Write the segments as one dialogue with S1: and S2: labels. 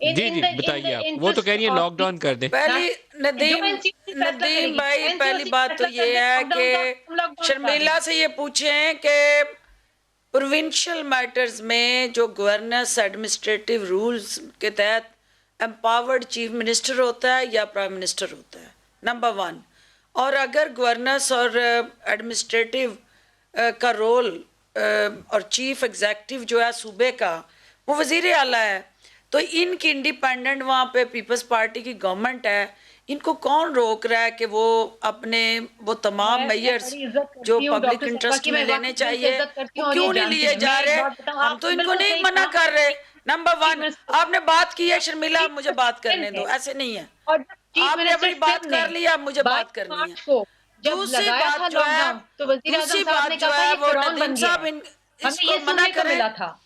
S1: जी, जी, बताइए आप। वो तो कह रही हैं लॉकडाउन कर दें।
S2: पहली
S3: जो
S2: नदीम
S3: एनसीओसी फैसला
S2: नदीम
S3: करेगी,
S2: भाई पहली
S3: एनसीओसी
S2: बात तो
S3: फैसला कर
S2: ये
S3: दे
S2: है कि
S3: लॉकडाउन का, हम लॉकडाउन लगा
S2: शर्मिला
S3: देंगे।
S2: से ये पूछें कि प्रोविंशियल मैटर्स में जो गवर्नेंस एडमिनिस्ट्रेटिव रूल्स के तहत एम्पावर्ड चीफ मिनिस्टर होता है या प्राइम मिनिस्टर होता है, नंबर वन। और अगर गवर्नेंस और एडमिनिस्ट्रेटिव का रोल और चीफ एग्जेक्टिव जो है सूबे का, वो वज़ीर आला है, तो इनकी इंडिपेंडेंट वहाँ पे पीपल्स पार्टी की गवर्नमेंट है, इनको कौन रोक रहा है कि वो अपने वो तमाम मेयर्स
S3: बड़ी इज्जत
S2: जो
S3: करती हूँ
S2: पब्लिक
S3: डॉक्टर साहिबा
S2: इंटरेस्ट
S3: की,
S2: में
S3: मैं
S2: लेने
S3: वाकई दिल से
S2: चाहिए,
S3: इज्जत करती
S2: वो
S3: हूँ और ये
S2: क्यों नहीं
S3: जानती
S2: लिए
S3: हैं।
S2: जा
S3: मैं एक
S2: रहे?
S3: बात बताऊँ,
S2: हम तो
S3: आपने
S2: इनको
S3: बिल्कुल
S2: नहीं
S3: सही
S2: मना
S3: कहा
S2: कर रहे।
S3: कि
S2: नंबर
S3: चीफ
S2: वन,
S3: मिनिस्टर
S2: आपने बात की है शर्मिला,
S3: चीफ
S2: मुझे बात
S3: मिनिस्टर
S2: करने दो,
S3: ने
S2: ऐसे नहीं है।
S3: और चीफ
S2: आपने
S3: मिनिस्टर
S2: अपनी बात
S3: सिंध ने
S2: कर लिया, मुझे
S3: 22
S2: बात करनी है।
S3: मार्च को जब
S2: दूसरी
S3: लगाया था
S2: बात जो है,
S3: लॉकडाउन, तो वजीर आजम
S2: दूसरी
S3: साहब
S2: बात
S3: ने
S2: जो
S3: कहा था
S2: है
S3: ये
S2: वो
S3: फिरौन
S2: नदीम
S3: बन गया
S2: साहब
S3: है। हमें
S2: इसको
S3: ये
S2: मना
S3: सुनने को
S2: करें।
S3: मिला था।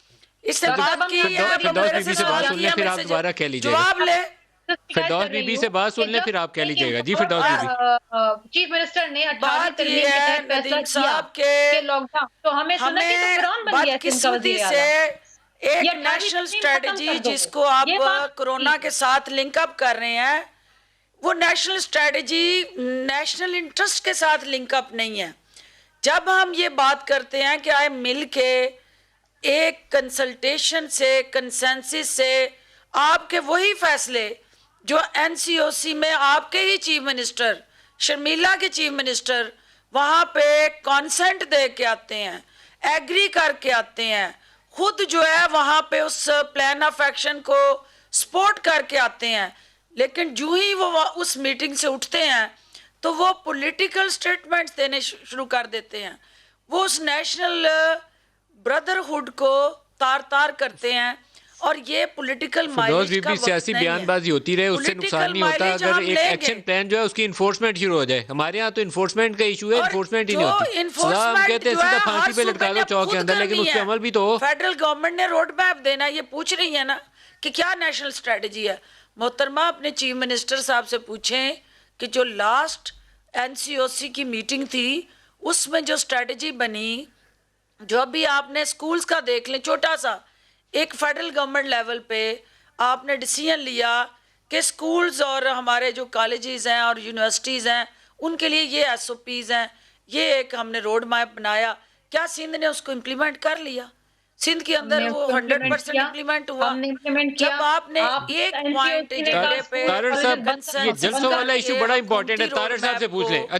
S2: इसने
S3: डॉक्टर
S2: बात
S3: साहब
S2: की
S3: मैं
S2: है,
S3: आपको
S2: अब
S3: बड़ी
S1: फिरदौस
S2: मेरे से
S1: बीबी से
S2: सवाल
S1: बात सुन लें,
S2: किया,
S1: फिर
S2: मेरे
S1: आप
S2: से
S1: दोबारा कह लीजिएगा।
S2: जवाब ले।
S3: शिकायत
S1: फिरदौस
S3: कर रही
S1: बीबी
S3: हूँ
S1: से बात
S3: कि
S1: सुन लें, फिर आप कह लीजिएगा। जी,
S3: जब
S1: फिरदौस बीबी।
S3: चीफ मिनिस्टर ने 18वीं
S2: बात ये
S3: तरमीम के
S2: है
S3: तहत फैसला
S2: नदीम
S3: किया
S2: साहब के
S3: कि लॉकडाउन, तो हमें सुना कि तो
S2: हमें
S3: फिरौन बन गया सिंध का
S2: बदकिस्मती
S3: वजीर
S2: से
S3: आला। ये
S2: एक
S3: 18वीं
S2: नेशनल
S3: तरमीम खत्म
S2: स्ट्रेटजी
S3: कर दो।
S2: जिसको आप
S3: ये बात
S2: कोरोना के साथ लिंक अप कर रहे हैं, वो नेशनल स्ट्रेटजी नेशनल इंटरेस्ट के साथ लिंक अप नहीं है। जब हम ये बात करते हैं कि आए मिल के एक कंसल्टेशन से, कंसेंसस से आपके वही फैसले जो एनसीओसी में आपके ही चीफ मिनिस्टर, शर्मिला के चीफ मिनिस्टर वहाँ पे कॉन्सेंट दे के आते हैं, एग्री करके आते हैं, खुद जो है वहाँ पे उस प्लान ऑफ एक्शन को सपोर्ट करके आते हैं। लेकिन जो ही वो उस मीटिंग से उठते हैं तो वो पॉलिटिकल स्टेटमेंट्स देने शुरू कर देते हैं। वो उस नेशनल ब्रदरहुड को तार तार करते हैं, और ये पॉलिटिकल
S1: फिरदौस
S2: माइलेज का
S1: बीबी
S2: वक्त
S1: सियासी
S2: नहीं है।
S1: बयानबाजी होती रहे, उससे नुकसान
S2: पॉलिटिकल
S1: नहीं होता
S2: माइलेज
S1: अगर
S2: हम
S1: एक
S2: लेंगे।
S1: एक्शन प्लान जो है उसकी इन्फोर्समेंट शुरू हो जाए। हमारे यहाँ तो इन्फोर्समेंट का इशू है,
S2: और
S1: इन्फोर्समेंट ही
S2: जो
S1: नहीं होती। सजा हम
S2: इन्फोर्समेंट
S1: कहते हैं
S2: जो है
S1: सीधा
S2: हर
S1: फांसी पे
S2: सूबे
S1: लटका
S2: ने
S1: दो चौक के
S2: खुद
S1: अंदर, लेकिन
S2: करनी
S1: उस पर
S2: है।
S1: अमल भी तो हो।
S2: फेडरल गवर्नमेंट ने रोड मैप देना, ये पूछ रही है ना कि क्या नेशनल स्ट्रेटजी है। मोहतरमा अपने चीफ मिनिस्टर साहब से पूछें कि जो लास्ट एनसीओसी की मीटिंग थी उसमें जो स्ट्रेटजी बनी, जो अभी आपने स्कूल्स का देख लें, छोटा सा एक फेडरल गवर्नमेंट लेवल पे आपने डिसीजन लिया कि स्कूल्स और हमारे जो कॉलेजेस हैं और यूनिवर्सिटीज़ हैं उनके लिए ये एसओपीज़ हैं, ये एक हमने रोड मैप बनाया। क्या सिंध ने उसको इम्प्लीमेंट कर लिया? सिंध के अंदर
S3: हमने
S2: वो
S3: उसको
S2: 100% इम्प्लीमेंट हुआ।
S3: हमने इम्प्लीमेंट किया।
S2: जब आपने
S3: आप
S2: एक
S3: एनसीओ
S2: पॉइंट
S3: ने कहा
S2: जगह पे
S3: स्कूल
S1: तारड़
S3: कॉलेजेस
S1: साहब,
S3: बंद
S1: ये
S3: करना,
S2: कंसेंसस
S1: जलसों वाला
S2: करके
S1: इशू बड़ा इंपॉर्टेंट है,
S2: हुकूमती रोड
S1: तारड़ साहब से
S2: मैप
S1: पूछ
S2: को
S1: लें। अच्छा,